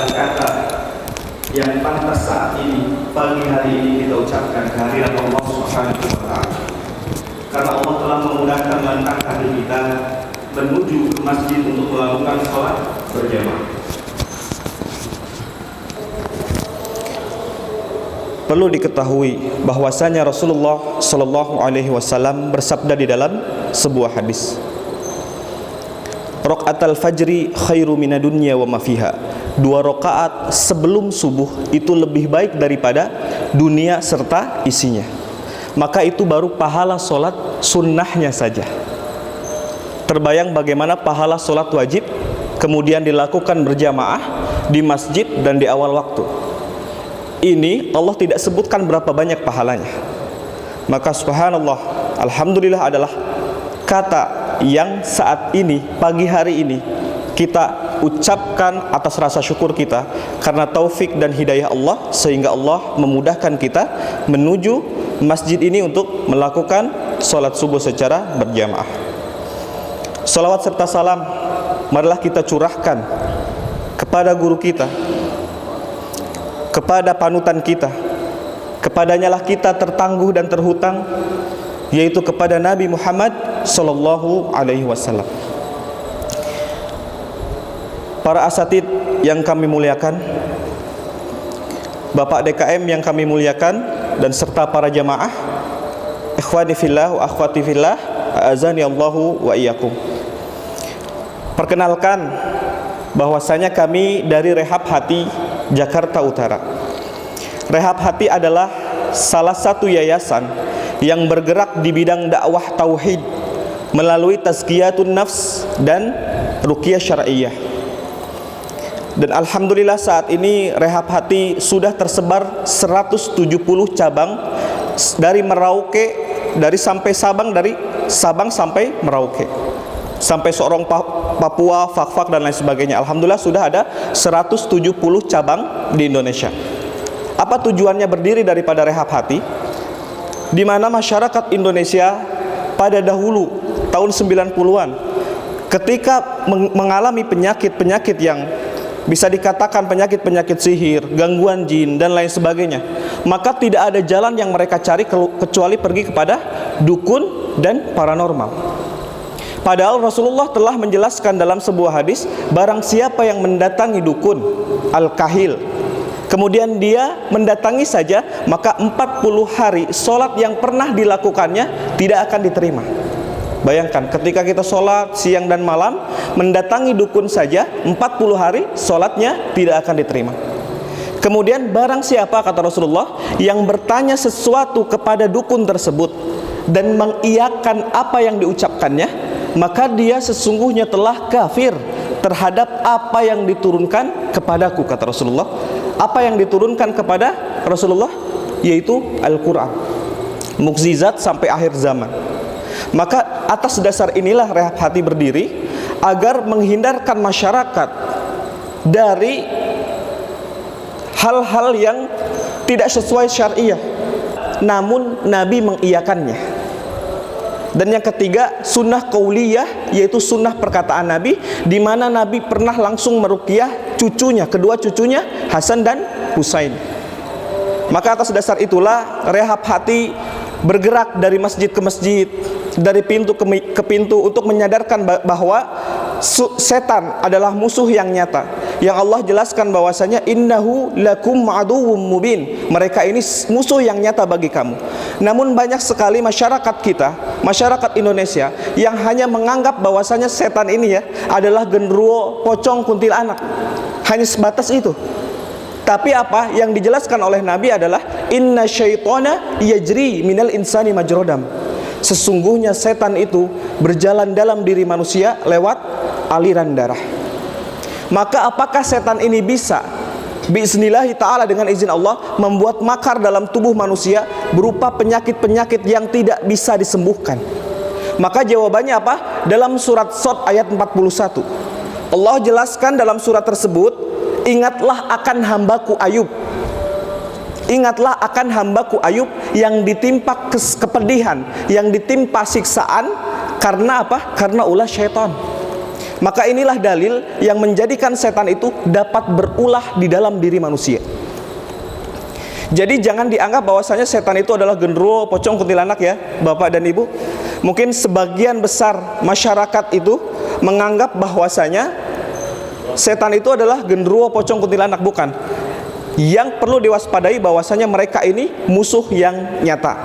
adalah kata yang pantas saat ini, pagi hari ini kita ucapkan kehadiran Allah Subhanahu wa Ta'ala. Karena Allah telah memudahkan langkah kaki kita menuju ke masjid untuk melakukan sholat berjamaah. Perlu diketahui bahwasanya Rasulullah Shallallahu Alaihi Wasallam bersabda di dalam sebuah hadis, Raqatul fajri khairu minadunya wa ma fiha. 2 rakaat sebelum subuh itu lebih baik daripada dunia serta isinya. Maka itu baru pahala solat sunnahnya saja. Terbayang bagaimana pahala solat wajib kemudian dilakukan berjamaah di masjid dan di awal waktu. Ini Allah tidak sebutkan berapa banyak pahalanya. Maka subhanallah, alhamdulillah adalah kata yang saat ini, pagi hari ini kita ucapkan atas rasa syukur kita karena taufik dan hidayah Allah, sehingga Allah memudahkan kita menuju masjid ini untuk melakukan sholat subuh secara berjamaah. Salawat serta salam marilah kita curahkan kepada guru kita, kepada panutan kita, kepadanya lah kita tertangguh dan terhutang, yaitu kepada Nabi Muhammad Sallallahu Alaihi Wasallam. Para asatid yang kami muliakan, Bapak DKM yang kami muliakan, dan serta para jamaah, ikhwani fillah wa akhwati fillah, azani Allahu wa iyyakum. Perkenalkan bahwasanya kami dari Rehab Hati Jakarta Utara. Rehab Hati adalah salah satu yayasan yang bergerak di bidang dakwah tauhid melalui tazkiyatun nafs dan ruqyah syar'iyyah. Dan alhamdulillah saat ini Rehab Hati sudah tersebar 170 cabang dari Merauke, dari sampai Sabang, dari Sabang sampai Merauke, sampai Sorong, Papua, Fak-Fak dan lain sebagainya. Alhamdulillah sudah ada 170 cabang di Indonesia. Apa tujuannya berdiri daripada Rehab Hati? Di mana masyarakat Indonesia pada dahulu tahun 90-an ketika mengalami penyakit-penyakit yang bisa dikatakan penyakit-penyakit sihir, gangguan jin dan lain sebagainya, maka tidak ada jalan yang mereka cari kecuali pergi kepada dukun dan paranormal. Padahal Rasulullah telah menjelaskan dalam sebuah hadis, barang siapa yang mendatangi dukun, al-kahil, kemudian dia mendatangi saja, maka 40 hari sholat yang pernah dilakukannya tidak akan diterima. Bayangkan ketika kita sholat siang dan malam, mendatangi dukun saja 40 hari sholatnya tidak akan diterima. Kemudian barang siapa, kata Rasulullah, yang bertanya sesuatu kepada dukun tersebut dan mengiyakan apa yang diucapkannya, maka dia sesungguhnya telah kafir terhadap apa yang diturunkan kepadaku, kata Rasulullah. Apa yang diturunkan kepada Rasulullah? Yaitu Al-Quran, mukjizat sampai akhir zaman. Maka atas dasar inilah Rehab Hati berdiri agar menghindarkan masyarakat dari hal-hal yang tidak sesuai syariah, namun Nabi mengiyakannya. Dan yang ketiga, sunnah qauliyah, yaitu sunnah perkataan Nabi, di mana Nabi pernah langsung meruqyah cucunya, kedua cucunya Hasan dan Husain. Maka atas dasar itulah Rehab Hati bergerak dari masjid ke masjid, dari pintu ke pintu untuk menyadarkan bahwa setan adalah musuh yang nyata, yang Allah jelaskan bahwasanya innahu lakum aduwwum mubin, mereka ini musuh yang nyata bagi kamu. Namun banyak sekali masyarakat kita, masyarakat Indonesia, yang hanya menganggap bahwasanya setan ini ya adalah genderuwo, pocong, kuntilanak, hanya sebatas itu. Tapi apa yang dijelaskan oleh Nabi adalah inna syaitana yajri minal insani majrodam. Sesungguhnya setan itu berjalan dalam diri manusia lewat aliran darah. Maka apakah setan ini bisa biiznillahi ta'ala, dengan izin Allah, membuat makar dalam tubuh manusia berupa penyakit-penyakit yang tidak bisa disembuhkan? Maka jawabannya apa? Dalam surat Shad ayat 41 Allah jelaskan dalam surat tersebut, ingatlah akan hambaku Ayub. Ingatlah akan hambaku Ayub yang ditimpa kepedihan, yang ditimpa siksaan. Karena apa? Karena ulah syaitan. Maka inilah dalil yang menjadikan setan itu dapat berulah di dalam diri manusia. Jadi jangan dianggap bahwasanya setan itu adalah genderuwo, pocong, kuntilanak ya Bapak dan Ibu. Mungkin sebagian besar masyarakat itu menganggap bahwasanya setan itu adalah genderuwo, pocong, kuntilanak. Bukan. Yang perlu diwaspadai bahwasanya mereka ini musuh yang nyata,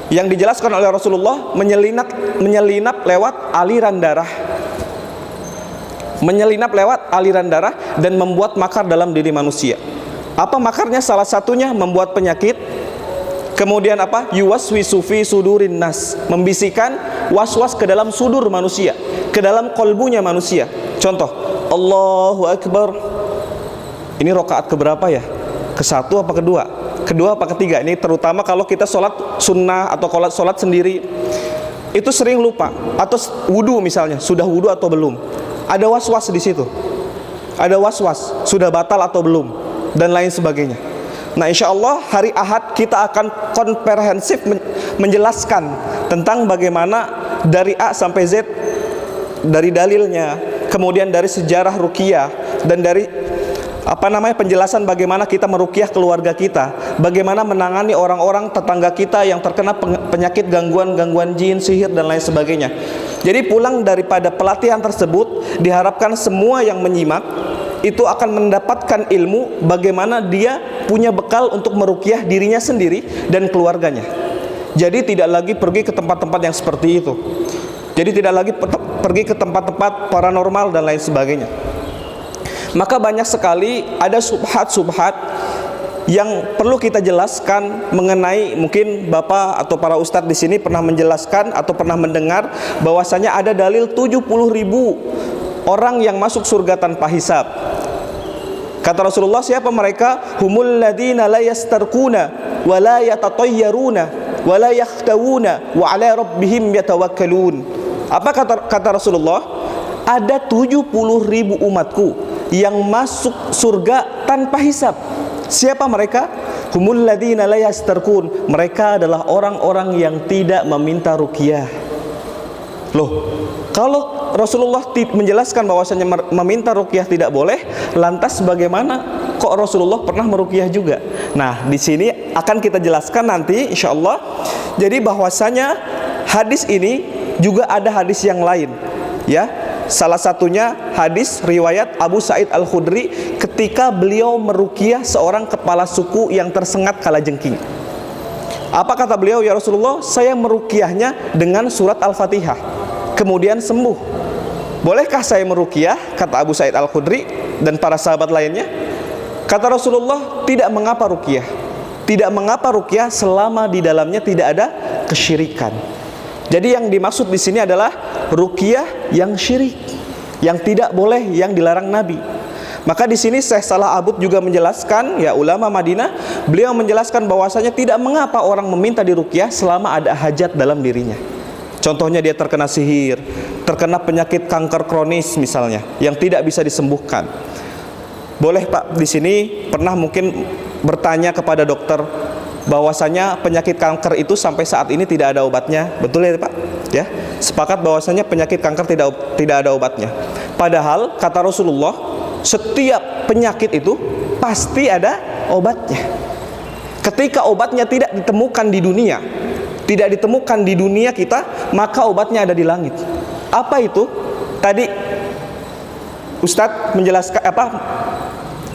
yang dijelaskan oleh Rasulullah menyelinap lewat aliran darah, dan membuat makar dalam diri manusia. Apa makarnya? Salah satunya membuat penyakit. Kemudian apa? Yuwaswisu fi sudurin nas, membisikkan was-was ke dalam sudur manusia, ke dalam kolbunya manusia. Contoh, Allahu Akbar. Ini rakaat keberapa ya? Ke-1 apa kedua? Kedua apa ketiga? Ini terutama kalau kita sholat sunnah atau sholat sendiri, itu sering lupa. Atau wudu misalnya, sudah wudu atau belum? Ada was-was di situ. Ada was-was, sudah batal atau belum, dan lain sebagainya. Nah, insya Allah hari Ahad kita akan komprehensif menjelaskan tentang bagaimana dari A sampai Z, dari dalilnya, kemudian dari sejarah ruqyah, dan dari penjelasan bagaimana kita meruqyah keluarga kita, bagaimana menangani orang-orang tetangga kita yang terkena penyakit gangguan jin, sihir, dan lain sebagainya. Jadi pulang daripada pelatihan tersebut, diharapkan semua yang menyimak itu akan mendapatkan ilmu bagaimana dia punya bekal untuk meruqyah dirinya sendiri dan keluarganya. Jadi tidak lagi pergi ke tempat-tempat yang seperti itu. Jadi tidak lagi pergi ke tempat-tempat paranormal dan lain sebagainya. Maka banyak sekali ada subhat-subhat yang perlu kita jelaskan mengenai, mungkin Bapak atau para ustadz di sini pernah menjelaskan atau pernah mendengar bahwasanya ada dalil 70.000 orang yang masuk surga tanpa hisab. Kata Rasulullah, siapa mereka? Humul ladina la yastarquna wa la yatatayyaruna wa la yakhtawuna wa ala rabbihim yatawakkalun. Apa kata Rasulullah? Ada 70.000 umatku yang masuk surga tanpa hisab. Siapa mereka? Humul ladina la yastarqun. Mereka adalah orang-orang yang tidak meminta ruqyah. Loh, kalau Rasulullah menjelaskan bahwasanya meminta ruqyah tidak boleh, lantas bagaimana kok Rasulullah pernah meruqyah juga? Nah, di sini akan kita jelaskan nanti insyaallah. Jadi bahwasanya hadis ini juga ada hadis yang lain, ya. Salah satunya hadis riwayat Abu Sa'id Al-Khudri ketika beliau meruqyah seorang kepala suku yang tersengat kalajengking. Apa kata beliau? Ya Rasulullah, saya meruqyahnya dengan surat Al-Fatihah, kemudian sembuh. Bolehkah saya meruqyah? Kata Abu Sa'id Al-Khudri dan para sahabat lainnya. Kata Rasulullah, tidak mengapa ruqyah. Tidak mengapa ruqyah selama di dalamnya tidak ada kesyirikan. Jadi yang dimaksud di sini adalah ruqyah yang syirik, yang tidak boleh, yang dilarang Nabi. Maka di sini Syekh Salah Abud juga menjelaskan, ya ulama Madinah, beliau menjelaskan bahwasanya tidak mengapa orang meminta diruqyah selama ada hajat dalam dirinya. Contohnya dia terkena sihir, terkena penyakit kanker kronis misalnya, yang tidak bisa disembuhkan. Boleh Pak, di sini pernah mungkin bertanya kepada dokter bahwasanya penyakit kanker itu sampai saat ini tidak ada obatnya. Betul ya Pak? Ya, sepakat bahwasanya penyakit kanker tidak ada obatnya. Padahal kata Rasulullah, setiap penyakit itu pasti ada obatnya. Ketika obatnya tidak ditemukan di dunia, tidak ditemukan di dunia kita, maka obatnya ada di langit. Apa itu? Tadi Ustadz menjelaskan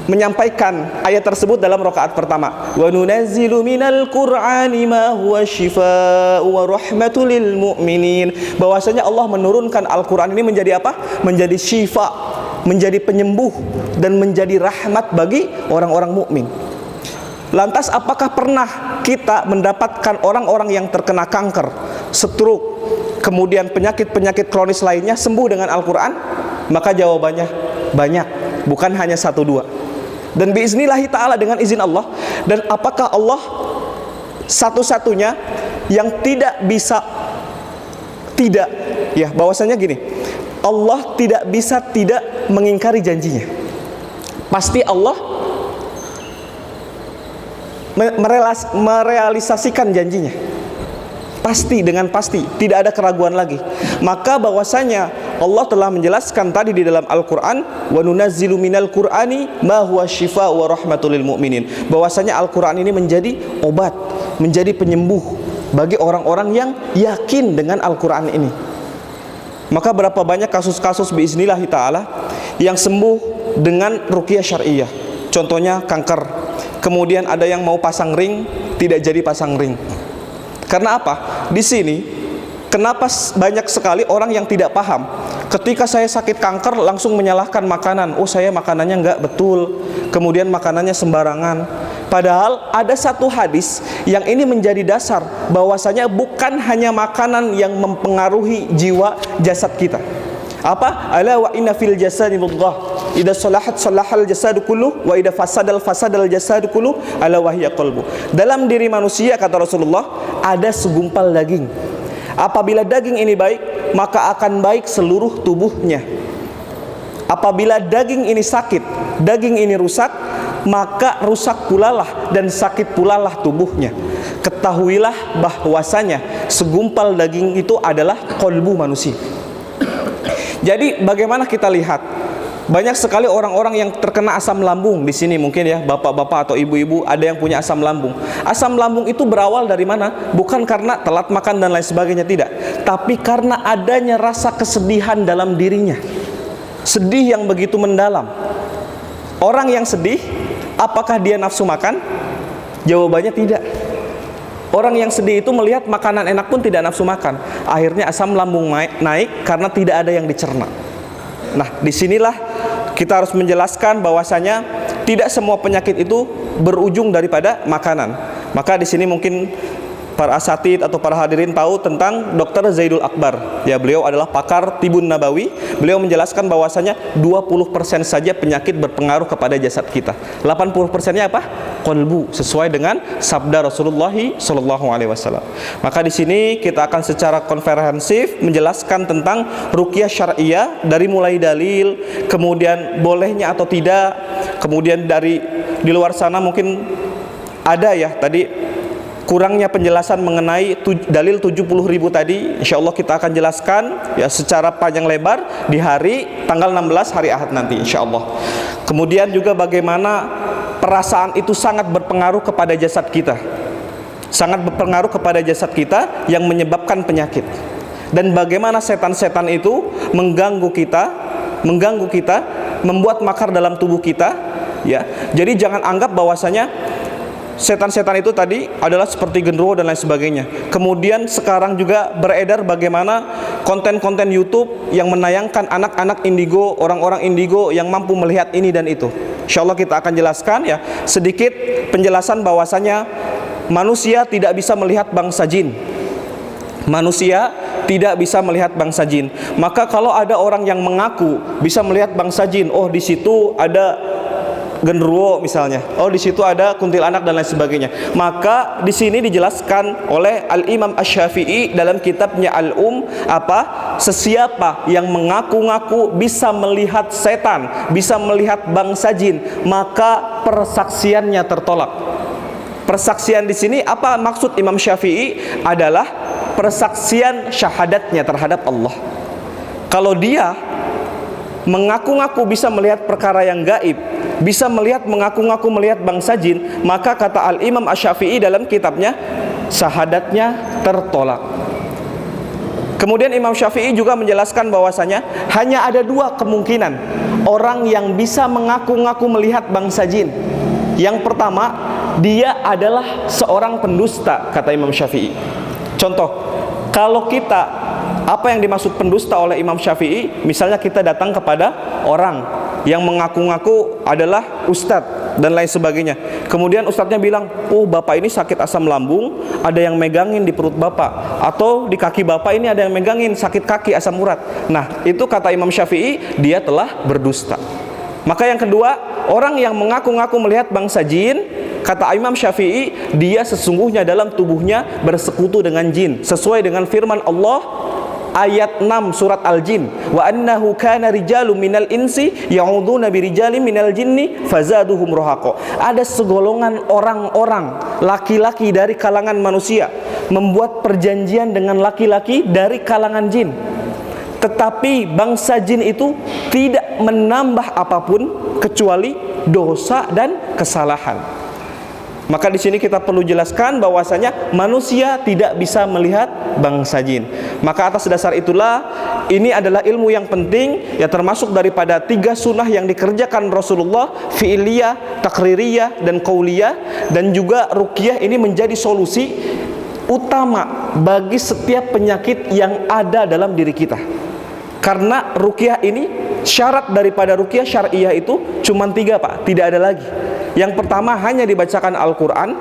menyampaikan ayat tersebut dalam rakaat pertama. Wa nunazzilu minal Qur'ani ma huwa syifaa'u wa rahmatul lil mu'minin. Bahwasanya Allah menurunkan Al-Qur'an ini menjadi apa? Menjadi syifa, menjadi penyembuh dan menjadi rahmat bagi orang-orang mukmin. Lantas apakah pernah kita mendapatkan orang-orang yang terkena kanker, stroke, kemudian penyakit-penyakit kronis lainnya sembuh dengan Al-Qur'an? Maka jawabannya banyak, bukan hanya 1-2. Dan biiznillahi ta'ala dengan izin Allah. Dan apakah Allah satu-satunya yang tidak bisa tidak, ya bahwasanya gini, Allah tidak bisa tidak mengingkari janjinya. Pasti Allah merealisasikan janjinya. Pasti, dengan pasti, tidak ada keraguan lagi. Maka bahwasanya Allah telah menjelaskan tadi di dalam Al-Quran, wa nunazzilu minal Qur'ani ma huwa shifa wa rahmatul lil mu'minin, bahwasanya Al-Quran ini menjadi obat, menjadi penyembuh bagi orang-orang yang yakin dengan Al-Quran ini. Maka berapa banyak kasus-kasus biiznillahi ta'ala yang sembuh dengan ruqyah syariah. Contohnya kanker, kemudian ada yang mau pasang ring, tidak jadi pasang ring. Karena apa? Di sini kenapa banyak sekali orang yang tidak paham, ketika saya sakit kanker langsung menyalahkan makanan. Oh, saya makanannya enggak betul, kemudian makanannya sembarangan. Padahal ada satu hadis yang ini menjadi dasar bahwasanya bukan hanya makanan yang mempengaruhi jiwa jasad kita. Apa? Ala wa inna fil jasadi mudghah idza salahat salahal jasadu kullu wa idza fasadal jasadu kullu ala wa hiya qalbu. Dalam diri manusia, kata Rasulullah, ada segumpal daging. Apabila daging ini baik, maka akan baik seluruh tubuhnya. Apabila daging ini sakit, daging ini rusak, maka rusak pulalah dan sakit pulalah tubuhnya. Ketahuilah bahwasanya segumpal daging itu adalah qalbu manusia. Jadi bagaimana kita lihat, banyak sekali orang-orang yang terkena asam lambung di sini, mungkin ya bapak-bapak atau ibu-ibu ada yang punya asam lambung. Asam lambung itu berawal dari mana? Bukan karena telat makan dan lain sebagainya, tidak, tapi karena adanya rasa kesedihan dalam dirinya. Sedih yang begitu mendalam. Orang yang sedih, apakah dia nafsu makan? Jawabannya tidak. Orang yang sedih itu melihat makanan enak pun tidak nafsu makan. Akhirnya asam lambung naik karena tidak ada yang dicerna. Nah, disinilah kita harus menjelaskan bahwasanya tidak semua penyakit itu berujung daripada makanan. Maka di sini mungkin para asatid atau para hadirin tahu tentang Dr. Zaidul Akbar. Ya, beliau adalah pakar tibun nabawi. Beliau menjelaskan bahwasanya 20% saja penyakit berpengaruh kepada jasad kita. 80%-nya apa? Qalbu, sesuai dengan sabda Rasulullah SAW. Maka di sini kita akan secara komprehensif menjelaskan tentang ruqyah syariah, dari mulai dalil, kemudian bolehnya atau tidak, kemudian dari di luar sana mungkin ada ya tadi kurangnya penjelasan mengenai dalil 70.000 tadi. Insya Allah kita akan jelaskan ya secara panjang lebar di hari tanggal 16 hari Ahad nanti, insya Allah. Kemudian juga bagaimana perasaan itu sangat berpengaruh kepada jasad kita, sangat berpengaruh kepada jasad kita yang menyebabkan penyakit. Dan bagaimana setan-setan itu mengganggu kita, membuat makar dalam tubuh kita. Ya, jadi jangan anggap bahwasanya setan-setan itu tadi adalah seperti genderuwo dan lain sebagainya. Kemudian sekarang juga beredar bagaimana konten-konten YouTube yang menayangkan anak-anak indigo, orang-orang indigo yang mampu melihat ini dan itu. Insya Allah kita akan jelaskan ya sedikit penjelasan bahwasanya manusia tidak bisa melihat bangsa jin. Manusia tidak bisa melihat bangsa jin. Maka kalau ada orang yang mengaku bisa melihat bangsa jin, oh di situ ada genderuwo misalnya, oh di situ ada kuntilanak dan lain sebagainya. Maka di sini dijelaskan oleh Al-Imam Asy-Syafi'i dalam kitabnya Al-Um, sesiapa yang mengaku-ngaku bisa melihat setan, bisa melihat bangsa jin, maka persaksiannya tertolak. Persaksian di sini apa maksud Imam Syafi'i adalah persaksian syahadatnya terhadap Allah. Kalau dia mengaku-ngaku bisa melihat perkara yang gaib, bisa mengaku-ngaku melihat bangsa jin, maka kata Al-Imam Asy-Syafi'i dalam kitabnya, syahadatnya tertolak. Kemudian Imam Syafi'i juga menjelaskan bahwasanya hanya ada dua kemungkinan orang yang bisa mengaku-ngaku melihat bangsa jin. Yang pertama, dia adalah seorang pendusta, kata Imam Syafi'i. Contoh, kalau kita, apa yang dimaksud pendusta oleh Imam Syafi'i, misalnya kita datang kepada orang yang mengaku-ngaku adalah ustadz dan lain sebagainya. Kemudian ustadznya bilang, oh bapak ini sakit asam lambung, ada yang megangin di perut bapak, atau di kaki bapak ini ada yang megangin, sakit kaki, asam urat. Nah, itu kata Imam Syafi'i, dia telah berdusta. Maka yang kedua, orang yang mengaku-ngaku melihat bangsa jin, kata Imam Syafi'i, dia sesungguhnya dalam tubuhnya bersekutu dengan jin, sesuai dengan firman Allah ayat 6 surat Al-Jin, wa annahu kana rijalun minal insi ya'udzuuna birijalin minal jinni fazaduhum rahaqa. Ada segolongan orang-orang laki-laki dari kalangan manusia membuat perjanjian dengan laki-laki dari kalangan jin. tetapi bangsa jin itu tidak menambah apapun kecuali dosa dan kesalahan. Maka di sini kita perlu jelaskan bahwasanya manusia tidak bisa melihat bangsa jin. Maka atas dasar itulah ini adalah ilmu yang penting, ya termasuk daripada 3 sunnah yang dikerjakan Rasulullah, fi'liyah, takririyah, dan qauliyah. Dan juga ruqyah ini menjadi solusi utama bagi setiap penyakit yang ada dalam diri kita. Karena ruqyah ini, syarat daripada ruqyah syariah itu cuma 3 Pak, tidak ada lagi. Yang pertama hanya dibacakan Al-Quran,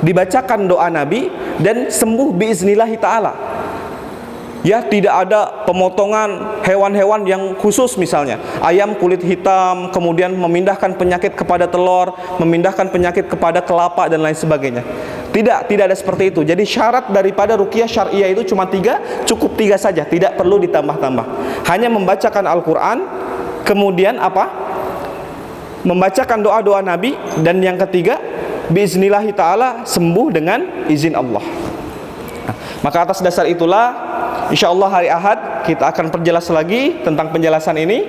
dibacakan doa Nabi, dan sembuh biiznillahi ta'ala. Ya, tidak ada pemotongan hewan-hewan yang khusus, misalnya ayam kulit hitam kemudian memindahkan penyakit kepada telur, memindahkan penyakit kepada kelapa dan lain sebagainya. Tidak ada seperti itu. Jadi syarat daripada ruqyah syariah itu cuma 3, cukup 3 saja, tidak perlu ditambah-tambah. Hanya membacakan Al-Quran, kemudian membacakan doa-doa Nabi, dan yang ketiga biiznillahi ta'ala sembuh dengan izin Allah. Maka atas dasar itulah insyaallah hari Ahad kita akan perjelas lagi tentang penjelasan ini.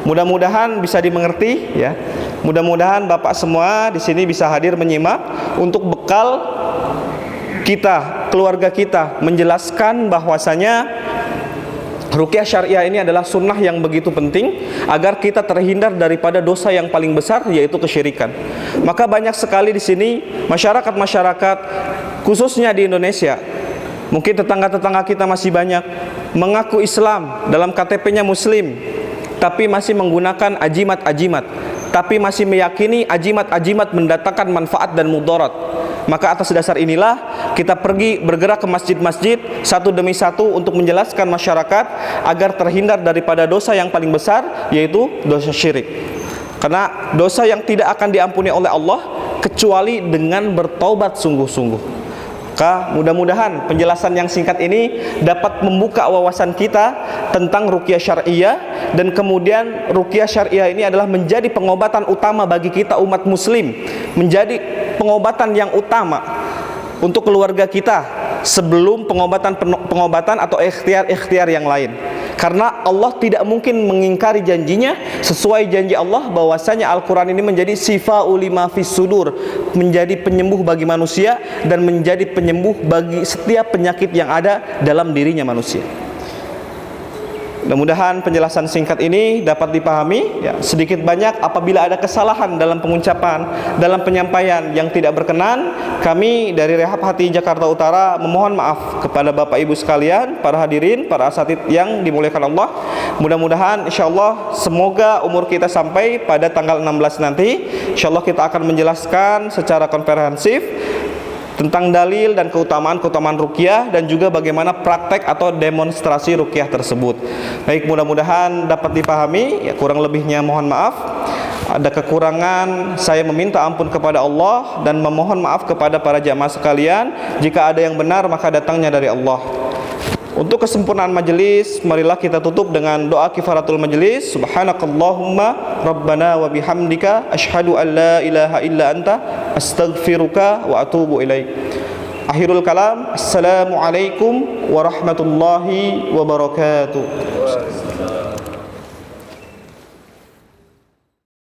Mudah-mudahan bisa dimengerti ya. Mudah-mudahan Bapak semua di sini bisa hadir menyimak untuk bekal kita, keluarga kita, menjelaskan bahwasanya ruqyah syariah ini adalah sunnah yang begitu penting agar kita terhindar daripada dosa yang paling besar, yaitu kesyirikan. Maka banyak sekali di sini masyarakat khususnya di Indonesia, mungkin tetangga-tetangga kita masih banyak mengaku Islam, dalam KTP-nya Muslim, tapi masih menggunakan ajimat-ajimat, tapi masih meyakini ajimat-ajimat mendatangkan manfaat dan mudarat. Maka atas dasar inilah kita pergi bergerak ke masjid-masjid satu demi satu untuk menjelaskan masyarakat agar terhindar daripada dosa yang paling besar, yaitu dosa syirik. Karena dosa yang tidak akan diampuni oleh Allah kecuali dengan bertaubat sungguh-sungguh. Maka mudah-mudahan penjelasan yang singkat ini dapat membuka wawasan kita tentang ruqyah syariah, dan kemudian ruqyah syariah ini adalah menjadi pengobatan utama bagi kita umat muslim, menjadi pengobatan yang utama untuk keluarga kita sebelum pengobatan atau ikhtiar yang lain. Karena Allah tidak mungkin mengingkari janjinya, sesuai janji Allah bahwasanya Al-Quran ini menjadi sifa'u lima fis sudur, menjadi penyembuh bagi manusia dan menjadi penyembuh bagi setiap penyakit yang ada dalam dirinya manusia. Mudah-mudahan penjelasan singkat ini dapat dipahami ya. Sedikit banyak apabila ada kesalahan dalam pengucapan, dalam penyampaian yang tidak berkenan, kami dari Rehab Hati Jakarta Utara memohon maaf kepada Bapak Ibu sekalian, para hadirin, para asatid yang dimuliakan Allah. Mudah-mudahan insyaallah semoga umur kita sampai pada tanggal 16 nanti, insyaallah kita akan menjelaskan secara komprehensif tentang dalil dan keutamaan ruqyah, dan juga bagaimana praktek atau demonstrasi ruqyah tersebut. Baik, mudah-mudahan dapat dipahami ya, kurang lebihnya mohon maaf. Ada kekurangan, saya meminta ampun kepada Allah dan memohon maaf kepada para jamaah sekalian. Jika ada yang benar maka datangnya dari Allah. Untuk kesempurnaan majelis, marilah kita tutup dengan doa kifaratul majelis. Subhanakallahumma rabbana wa bihamdika asyhadu an la ilaha illa anta astaghfiruka wa atubu ilaik. Akhirul kalam, assalamualaikum warahmatullahi wabarakatuh.